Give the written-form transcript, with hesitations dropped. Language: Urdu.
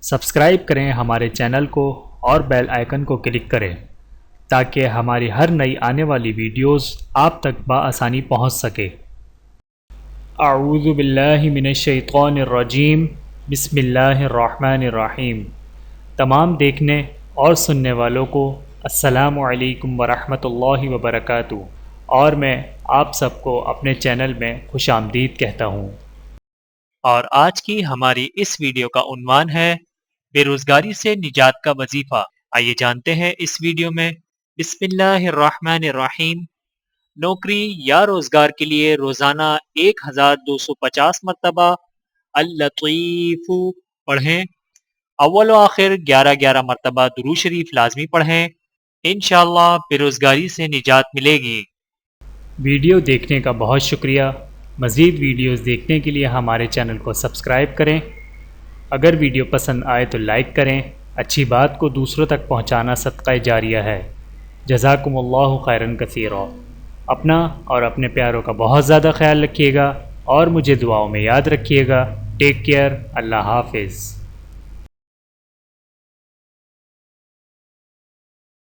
سبسکرائب کریں ہمارے چینل کو اور بیل آئیکن کو کلک کریں تاکہ ہماری ہر نئی آنے والی ویڈیوز آپ تک بآسانی پہنچ سکے۔ اعوذ باللہ من الشیطان الرجیم، بسم اللہ الرحمن الرحیم۔ تمام دیکھنے اور سننے والوں کو السلام علیکم ورحمۃ اللہ وبرکاتہ، اور میں آپ سب کو اپنے چینل میں خوش آمدید کہتا ہوں۔ اور آج کی ہماری اس ویڈیو کا عنوان ہے بے روزگاری سے نجات کا وظیفہ۔ آئیے جانتے ہیں اس ویڈیو میں۔ بسم اللہ الرحمن الرحیم۔ نوکری یا روزگار کے لیے روزانہ 1250 مرتبہ اللطیف پڑھیں۔ اول و آخر 11 مرتبہ درود شریف لازمی پڑھیں، انشاءاللہ بے روزگاری سے نجات ملے گی۔ ویڈیو دیکھنے کا بہت شکریہ۔ مزید ویڈیوز دیکھنے کے لیے ہمارے چینل کو سبسکرائب کریں۔ اگر ویڈیو پسند آئے تو لائک کریں۔ اچھی بات کو دوسروں تک پہنچانا صدقہ جاریہ ہے۔ جزاکم اللہ خیرا کثیرا۔ اپنا اور اپنے پیاروں کا بہت زیادہ خیال رکھیے گا اور مجھے دعاؤں میں یاد رکھیے گا۔ Take care. اللہ حافظ۔